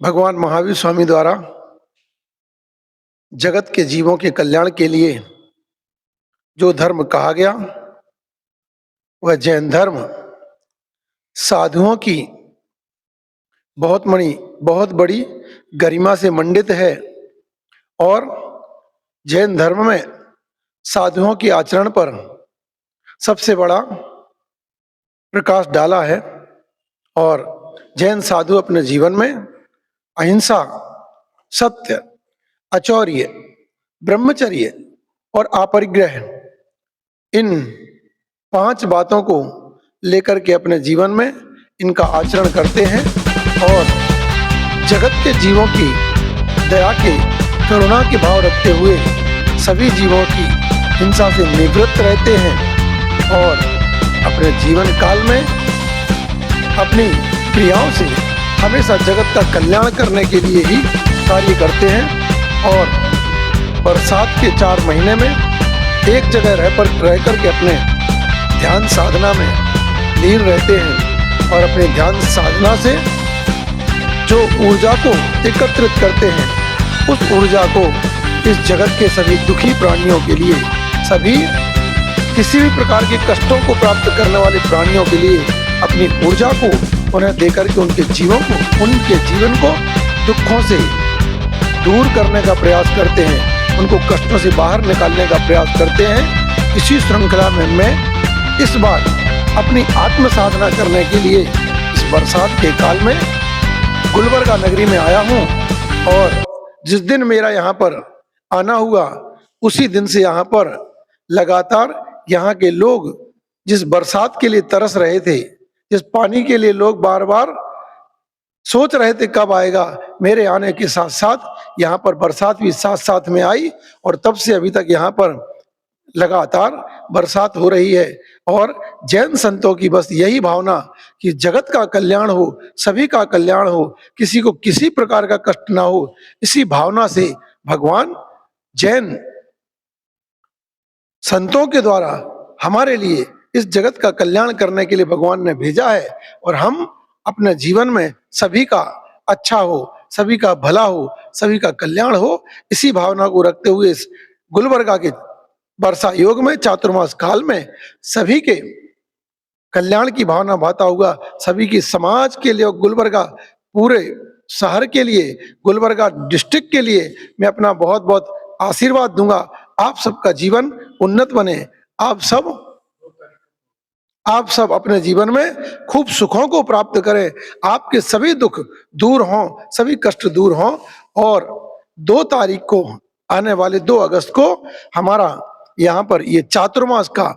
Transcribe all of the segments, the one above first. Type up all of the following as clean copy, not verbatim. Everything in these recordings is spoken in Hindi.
भगवान महावीर स्वामी द्वारा जगत के जीवों के कल्याण के लिए जो धर्म कहा गया वह जैन धर्म साधुओं की बहुत बड़ी गरिमा से मंडित है। और जैन धर्म में साधुओं के आचरण पर सबसे बड़ा प्रकाश डाला है। और जैन साधु अपने जीवन में अहिंसा, सत्य, अचौर्य, ब्रह्मचर्य और अपरिग्रह, इन 5 बातों को लेकर के अपने जीवन में इनका आचरण करते हैं और जगत के जीवों की दया के, करुणा के भाव रखते हुए सभी जीवों की हिंसा से निवृत्त रहते हैं और अपने जीवन काल में अपनी क्रियाओं से हमेशा जगत का कल्याण करने के लिए ही कार्य करते हैं। और बरसात के 4 महीने में एक जगह रह करके अपने ध्यान साधना में लीन रहते हैं और अपने ध्यान साधना से जो ऊर्जा को एकत्रित करते हैं, उस ऊर्जा को इस जगत के सभी दुखी प्राणियों के लिए, सभी किसी भी प्रकार के कष्टों को प्राप्त करने वाले प्राणियों के लिए अपनी ऊर्जा को उन्हें देकर के उनके जीवन को दुखों से दूर करने का प्रयास करते हैं, उनको कष्टों से बाहर निकालने का प्रयास करते हैं। इसी श्रृंखला में मैं इस बार अपनी आत्म साधना करने के लिए इस बरसात के काल में गुलबर्गा नगरी में आया हूँ। और जिस दिन मेरा यहाँ पर आना हुआ उसी दिन से यहाँ पर लगातार यहाँ के लोग जिस बरसात के लिए तरस रहे थे, जिस पानी के लिए लोग बार बार सोच रहे थे कब आएगा, मेरे आने के साथ साथ यहाँ पर बरसात भी साथ साथ में आई और तब से अभी तक यहाँ पर लगातार बरसात हो रही है। और जैन संतों की बस यही भावना कि जगत का कल्याण हो, सभी का कल्याण हो, किसी को किसी प्रकार का कष्ट ना हो, इसी भावना से भगवान जैन संतों के द्वारा हमारे लिए इस जगत का कल्याण करने के लिए भगवान ने भेजा है। और हम अपने जीवन में सभी का अच्छा हो, सभी का भला हो, सभी का कल्याण हो, इसी भावना को रखते हुए इस गुलबर्गा के वर्षा योग में, चातुर्मास काल में सभी के कल्याण की भावना भाता हुआ, सभी की समाज के लिए, गुलबर्गा पूरे शहर के लिए, गुलबर्गा डिस्ट्रिक्ट के लिए मैं अपना बहुत बहुत आशीर्वाद दूंगा। आप सबका जीवन उन्नत बने, आप सब अपने जीवन में खूब सुखों को प्राप्त करें, आपके सभी दुख दूर हों, सभी कष्ट दूर हों। और 2 तारीख को, आने वाले 2 अगस्त को हमारा यहाँ पर ये चातुर्मास का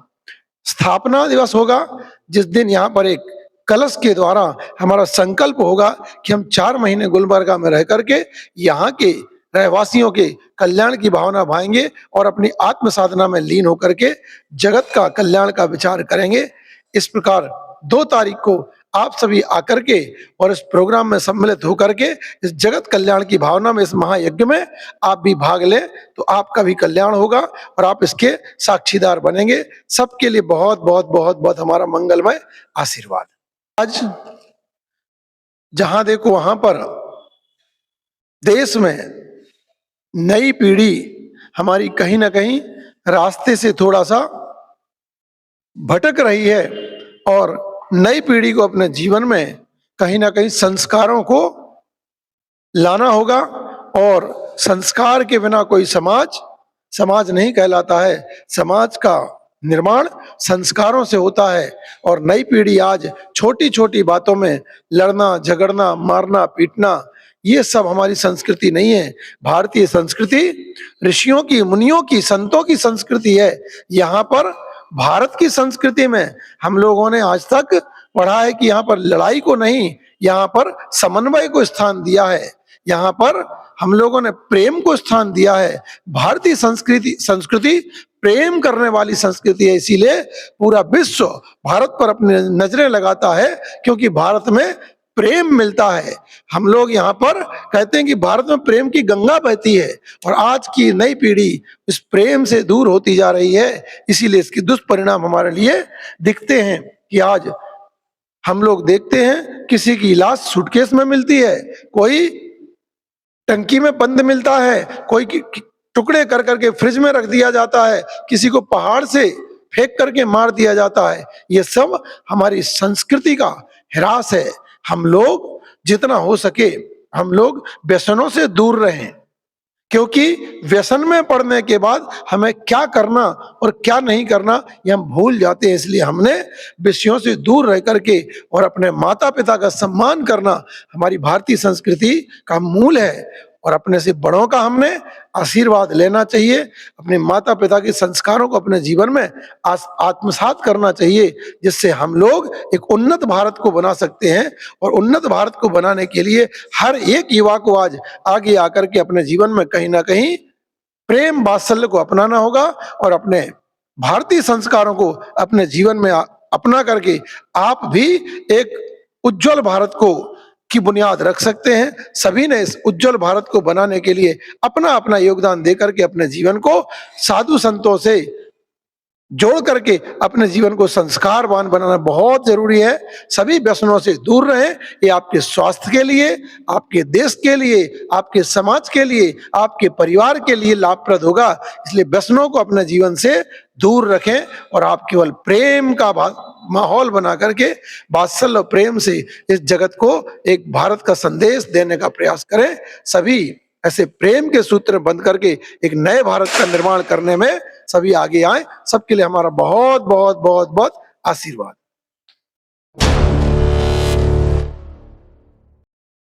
स्थापना दिवस होगा, जिस दिन यहाँ पर एक कलश के द्वारा हमारा संकल्प होगा कि हम 4 महीने गुलबर्गा में रह करके यहाँ के रहवासियों के कल्याण की भावना भाएंगे और अपनी आत्म साधना में लीन होकर के जगत का कल्याण का विचार करेंगे। इस प्रकार 2 तारीख को आप सभी आकर के और इस प्रोग्राम में सम्मिलित होकर के इस जगत कल्याण की भावना में, इस महायज्ञ में आप भी भाग लें तो आपका भी कल्याण होगा और आप इसके साक्षीदार बनेंगे। सबके लिए बहुत बहुत बहुत बहुत हमारा मंगलमय आशीर्वाद। आज जहां देखो वहां पर देश में नई पीढ़ी हमारी कहीं ना कहीं रास्ते से थोड़ा सा भटक रही है और नई पीढ़ी को अपने जीवन में कहीं ना कहीं संस्कारों को लाना होगा। और संस्कार के बिना कोई समाज नहीं कहलाता है। समाज का निर्माण संस्कारों से होता है। और नई पीढ़ी आज छोटी छोटी बातों में लड़ना, झगड़ना, मारना, पीटना, ये सब हमारी संस्कृति नहीं है। भारतीय संस्कृति ऋषियों की, मुनियों की, संतों की संस्कृति है। यहाँ पर भारत की संस्कृति में हम लोगों ने आज तक पढ़ा है कि यहाँ पर लड़ाई को नहीं, यहाँ पर समन्वय को स्थान दिया है। यहाँ पर हम लोगों ने प्रेम को स्थान दिया है। भारतीय संस्कृति प्रेम करने वाली संस्कृति है, इसीलिए पूरा विश्व भारत पर अपनी नजरें लगाता है, क्योंकि भारत में प्रेम मिलता है। हम लोग यहाँ पर कहते हैं कि भारत में प्रेम की गंगा बहती है और आज की नई पीढ़ी इस प्रेम से दूर होती जा रही है। इसीलिए इसके दुष्परिणाम हमारे लिए दिखते हैं कि आज हम लोग देखते हैं किसी की लाश सूटकेस में मिलती है, कोई टंकी में बंद मिलता है, कोई टुकड़े कर करके फ्रिज में रख दिया जाता है, किसी को पहाड़ से फेंक करके मार दिया जाता है। ये सब हमारी संस्कृति का ह्रास है। हम लोग जितना हो सके हम लोग व्यसनों से दूर रहें, क्योंकि व्यसन में पड़ने के बाद हमें क्या करना और क्या नहीं करना ये हम भूल जाते हैं। इसलिए हमने विषयों से दूर रह करके और अपने माता पिता का सम्मान करना हमारी भारतीय संस्कृति का मूल है। और अपने से बड़ों का हमने आशीर्वाद लेना चाहिए, अपने माता पिता के संस्कारों को अपने जीवन में आत्मसात करना चाहिए, जिससे हम लोग एक उन्नत भारत को बना सकते हैं। और उन्नत भारत को बनाने के लिए हर एक युवा को आज आगे आकर के अपने जीवन में कहीं ना कहीं प्रेम वात्सल्य को अपनाना होगा और अपने भारतीय संस्कारों को अपने जीवन में अपना करके आप भी एक उज्जवल भारत को की बुनियाद रख सकते हैं। सभी ने इस उज्जवल भारत को बनाने के लिए अपना अपना योगदान देकर के अपने जीवन को साधु संतों से जोड़ करके अपने जीवन को संस्कारवान बनाना बहुत जरूरी है। सभी व्यसनों से दूर रहें, ये आपके स्वास्थ्य के लिए, आपके देश के लिए, आपके समाज के लिए, आपके परिवार के लिए लाभप्रद होगा। इसलिए व्यसनों को अपने जीवन से दूर रखें और आप केवल प्रेम का माहौल बना करके वात्सल्य और प्रेम से इस जगत को एक भारत का संदेश देने का प्रयास करें। सभी ऐसे प्रेम के सूत्र बंद करके एक नए भारत का निर्माण करने में सभी आगे आए। सबके लिए हमारा बहुत बहुत बहुत बहुत आशीर्वाद।